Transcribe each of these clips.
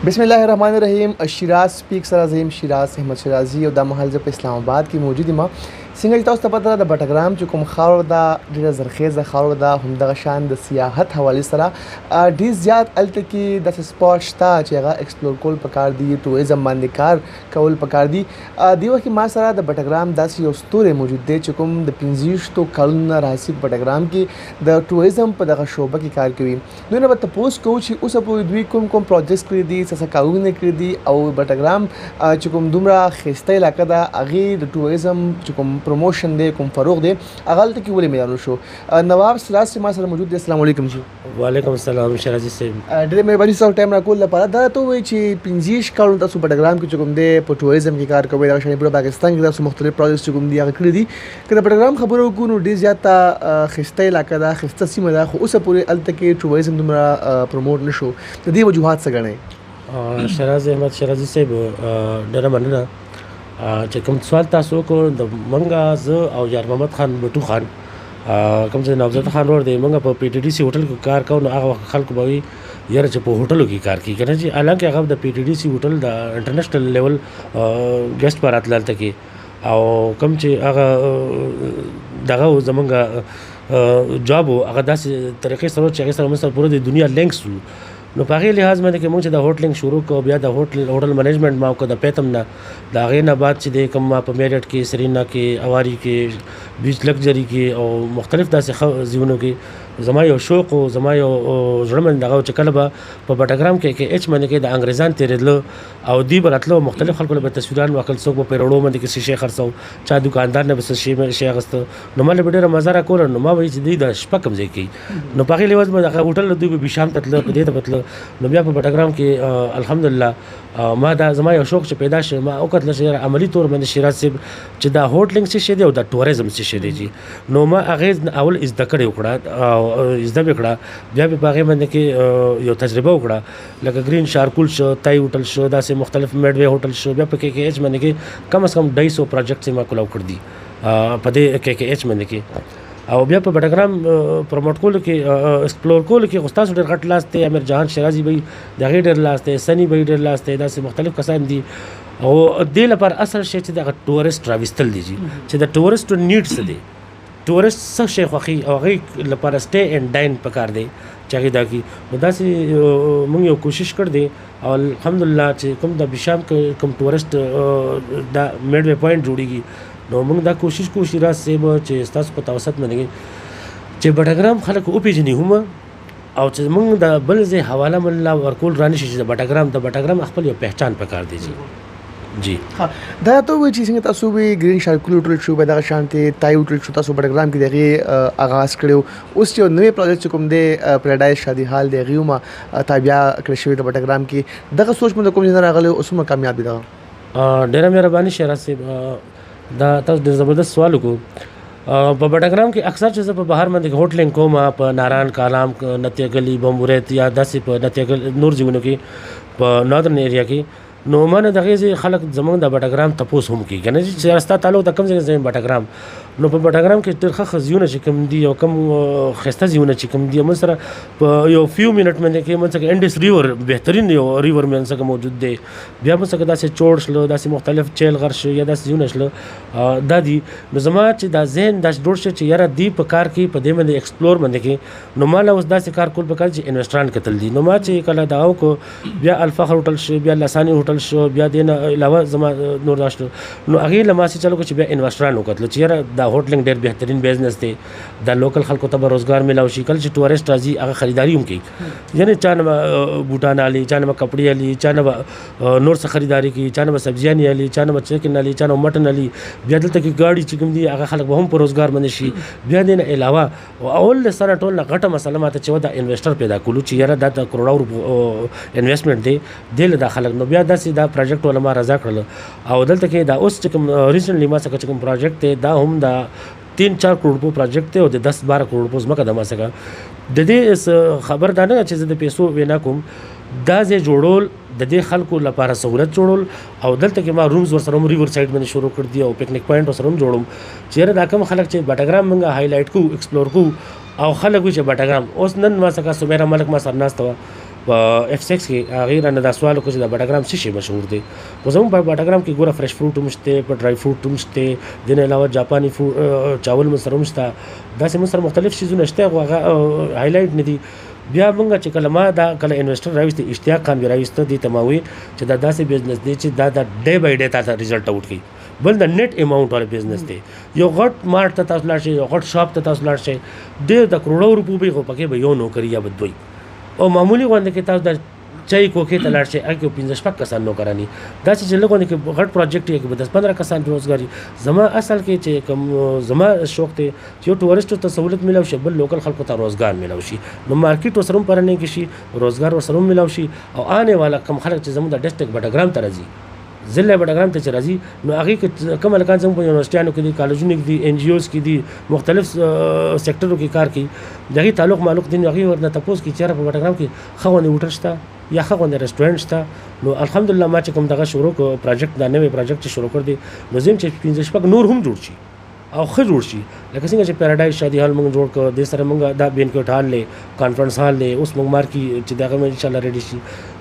بسم الله الرحمن الرحیم. شیراز سپیک سره زم شیراز احمد شیرازي او د محل په اسلام آباد کې موجود ما څنګه تاسو ته پته ده د بټګرام چې کوم خاور دا ډیره زرخیزه خاور ده همدغه شان د سیاحت حواله سره ډیر زیات الته کې د سپورت شته چې هغه ایکسپلور کول پکار دي ټوریزم باندې کار کول پکار دي. دی وخت ما سره د بټګرام داسې یو ستوره موجود دی چې کوم د 15 کلونو راځي بټګرام کې د ټوریزم په دغه شوبه کې کار کوي. نو نه به تاسو کوم چې اوس په دوی کوم پروجیکټ کړی دي څه کارونه کړی دي او بټګرام چې کوم دومره خسته علاقه ده هغه د ټوریزم چې کوم پروموشن دی کوم فروغ دی هغه ته کې ولې میدانو شو. نواب سراج ما سره موجود دی. السلام علیکم جی. وعلیکم السلام شیرازي صاحب. ډېر مهرباني سره ټایم راکول لپاره. دا ته وایي چې 15 کال تاسو بټګرام کې چې کوم دی په ټوریزم کې کار کوي. دا شان په پاکستان کې تاسو مختلف پروجیکټ چې کوم دی هغه کړی دي. کله بټګرام خبرو کو نو ډېر زیاته خسته علاقه ده خسته سیمه ده خو اوسه پورې الته کې ټوریزم دومره پروموټ نشو. د دې وجوهات څه غنئ؟ شیرازي احمد شیرازي صاحب ډېره مننه چې کوم سوال تاسو کو د منګه ز او یار محمد خان بټو خان کوم چې نوزاد خان ور دی منګه په پی ټی ډی سی هوټل کې کار کوي. نو هغه خلکو به یاره چې په هوټلو کې کار کوي کنه چې حالانکه هغه د پی ټی ډی سی هوټل د انټرنیشنل لیول ګیسټ پر اتلته کې او کوم چې هغه دغه زمونږ جاب هغه داسې طریقې سره چې هغه سره مثلا پوره د دنیا لینکس نو په هغې لحاظ باندې کې مونږ چې د هوټلینګ شروع کړو بیا د هوټل منیجمنټ ما وکړو د پیتم نه د هغې نه بعد چې دی کوم ما په میرټ کې سرینا کې اواري کې بیچ لکجري کې او مختلف داسې ځایونو کې زما یو شوق او زما یو زړه من دغه چې کله به په بټګرام کې ایچ باندې کې د انګریزان تېرېدلو او دوی به راتلو مختلف خلکو له به تصویران واخل څوک به په رڼو باندې کې شیشې خرڅو چا دوکاندار نه به څه شی اخیسته. نو ما له به ډېره مزه راکوله. نو ما وایي چې دوی د شپه کوم ځای کوي نو په هغې لحاظ به دغه هوټل دوی به شام ته تله په دې ته به تله. نو بیا په بټګرام کې الحمدلله ما دا زما یو شوق چې پیدا شو ما وکتل چې عملی طور باندې شیراز صاحب چې دا هوټلینګ څه شی دی او دا ټوریزم څه شی دی جی. نو ما هغې اول زده کړې وکړه زده مې کړه بیا په هغې باندې کې یو تجربه وکړه لکه گرین شارکول شو تای هوټل شو داسې مختلف میډوے هوټل شو بیا په کې کې ایچ باندې کې کم از کم 250 پروجیکټ ما کولاو کړ دي په دې کې کې ایچ باندې کې او بیا په بټګرام پروموټ کولو کې ایکسپلور کولو کې خو ستاسو ډېر غټ لاس دی. امیر جهان شیرازي به د هغې ډېر لاس دی سني به ډېر لاس دی داسې مختلف کسان دي او دې لپاره اصل شی چې دغه ټورسټ راوستل دي چې د ټورسټو نیډ څه دی ټورسټ څه شی خوښي او هغې لپاره سټے اینډ ډاین پکار دی چې هغې دا کړي. نو داسې موږ یو کوشش کړ دی او الحمدلله چې کوم د بشام کوم ټورسټ دا میډوے پوینټ جوړېږي نو موږ دا کوشش کوو شیراز صاحب چې ستاسو په توسط باندې چې بټګرام خلک وپېژني هم او چې موږ د بل ځای حواله مله ورکول رانشي چې د بټګرام خپل یو پہچان پکار دی جی. ها دا ته وایي چې څنګه تاسو به گرین شارکول هوټل شو به دغه شانتي تای هوټل شو تاسو بټګرام کې دغه آغاز کړو. اوس یو نوې پروجیکټ کوم دی پیراډایز شادي حال دی غیوما تابیا کړی شوی د بټګرام کې دغه سوچ مې کوم ځای راغلی اوس مو کامیاب دي. ډېره مهرباني شیراز صاحب دا تاسو ډېر زبردست سوال وکړو. په بټګرام کې اکثر چې زه په بهر باندې هوټلینګ کوم په ناران کالام نتیه گلی بمبورت یا داسې په نتیه گل نور ځایونو کې په ناردرن ایریا کې نو ما نه دغې ځای خلک زموږ د بټګرام تپوس هم کوي که نه چې ستا تعلق د کوم ځای ځای بټګرام نو په بټګرام کې ډېر ښه ځایونه چې کوم دي او کوم ښایسته ځایونه چې کوم دي موږ سره په یو فیو منټ باندې کې موږ څخه انډس ریور بهترین یو ریور موږ څخه موجود دی. بیا موږ څخه داسې چوړ شله داسې مختلف چیل غر شو یا داسې ځایونه شله دا دي. نو زما چې دا ذهن داسې جوړ شي چې یاره دی په کار کې په دې باندې ایکسپلور باندې کې نو ما له اوس داسې کار کول پکار چې انویسټران کتل دي. نو ما چې کله دا وکړو بیا الفخر هوټل شو بیا لسانی هوټل شو بیا دې نه علاوه زما نور داشت نو هغې له ما چې چلو چې بیا انویسټران وکتل چې یاره دا هوټلینګ ډېر بهترین بزنس دی دا لوکل خلکو ته به روزګار میلاو شي. کله چې ټورسټ راځي هغه خریداري هم کوي یعنې چا نه به بوټان الي چا نه به کپړې الي چا نه به نور څه خریداري کوي چا نه به سبزیانې الي چا نه به چکن الي چا نه به مټن الي بیا دلته کې ګاډي چې کوم دي هغه خلک به هم په روزګار باندې شي. بیا دې نه علاوه اول سره ټول نه غټه مسله ماته چې دا انویسټر پیدا کولو چې یاره دا د کروڑو روپو انویسټمنټ دی دې له دا خلک نو بیا داسې دا پروجیکټ ولا ما رضا کړل او دلته کې دا اوس چې کوم ریسنټلی ما څخه چې کوم پروجیکټ دی دا هم دا 3-4 کروڑ روپو پروجیکټ دی او د 10-12 کروڑ روپو ځمکه د ما څخه د دې خبر دا نه چې زه د پیسو وینا کوم دا ځای جوړول د دې خلکو لپاره سہولت جوړول او دلته کې ما رومز ورسره هم ریور سایډ باندې شروع کړ دي او پکنیک پوینټ ورسره هم جوړوم چیرې دا کوم خلک چې بټګرام موږ هایلایټ کو ایکسپلور کو او خلک چې بټګرام اوس نن ما څخه سمیرا ملک ما سره ناست و په اف 6 کې هغه رانه دا سوال وکړ چې د بټګرام څه شي مشهور دی خو زموږ په بټګرام کې ګوره فرش فروټ هم شته په ډرای فروټ هم شته دین علاوه جاپاني چاول مسر هم شته داسې مسر مختلف شیزونه شته هغه هایلایټ نه دي بیا موږ چې کله ما دا کله انویسټر راوستي اشتیاق خان راوسته دي تماوي چې دا داسې بزنس دی چې دا ډے بای ډے تاسو ریزلټ اوټ کړي بل د نیټ اماونټ والا بزنس دی یو غټ مارټ ته تاسو لاړ شئ یو غټ شاپ ته تاسو لاړ شئ ډېر د کروڑو روپو به خو پکې به یو نوکری یا بدوي او معمولی غونډه کې تاسو د چای کوکې ته لاړ شئ هغه کې 15 کسان نوکرانی دا چې لګونه کې غټ پروجیکټ یې کې 10-15 کسان روزګاری زما اصل کې چې کوم زما شوق ته چې ټورستو ته سہولت ملو شي بل لوکل خلکو ته روزګار ملو شي نو مارکیټ وسروم پرنه کې شي روزګار وسروم ملو شي او آنے والا کم خلک چې زموږ د ډسټریکټ بټګرام ته راځي ضلع بټګرام ته چې راځي نو هغه کې کوم لکان زموږ په یونیورسيټانو کې دي کالجونو کې دي ان جی اوز کې دي مختلف سېکټرو کې کار کوي دغه تعلق دي هغه ورنه تاسو کې چیرې په بټګرام کې خونه هوټل شته یا خونه ریسټورانټ شته نو الحمدلله ما چې کوم دغه شروع کو پروجیکټ دا نوې پروجیکټ شروع کړ دي نو زم چې 15 نور هم جوړ شي او خو جوړ شي لکه څنګه چې پیراډایز شادي هال موږ جوړ کړ د سره موږ دا بینکوټ هال له کانفرنس هال له اوس موږ مارکی چې دغه ان شاء الله ریډي شي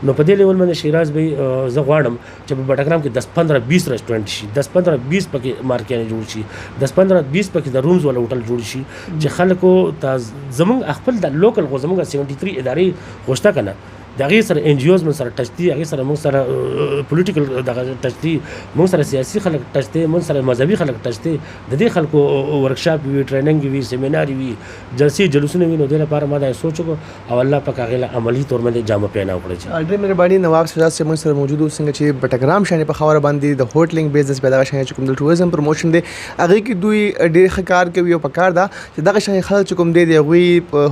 نو په دې لیول باندې شیراز به زه غواړم چې په بټګرام کې 10-15-20 ریسټورانټ شي 10-15-20 پکې مارکیټ جوړ شي 10-15-20 پکې د رومز ولا هوټل جوړ شي چې خلکو ته زمونږ خپل د لوکل غو زمونږ 73 ادارې خوشته کنه دغه سره ان جی اوز من سره ټچ دي هغه سره موږ سره پولیټیکل دغه ټچ دي موږ سره سیاسي خلک ټچ دي موږ سره مذهبي خلک ټچ دي د دې خلکو ورکشاپ وی ټریننګ وی سیمینار وی جلسې جلوسونه وی نو د لپاره ما دا سوچ او الله پاک هغه عملی تور باندې جامه پهنا وکړي ډېر مهرباني نواب شجاع سے موږ سره موجود څنګه چې بټګرام شانې په خبره باندې د هوټلینګ بزنس پیدا شای چې کوم د ټوریزم پروموشن دی هغه کې دوی ډېر ښه کوي او په کار دا چې دغه شای خلک چې کوم دی هغوی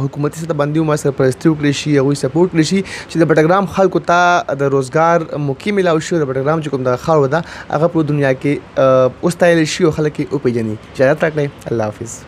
حکومتي سطح باندې ما سره پرستي وکړي شي هغوی سپورټ کړي شي چې د بټګرام خلکو ته د روزګار موقع ملاو شي د بټګرام چې کوم د خاور ده هغه په دنیا کې اوس تایل شي او خلک یې وپېژني اجازه راکړئ الله حافظ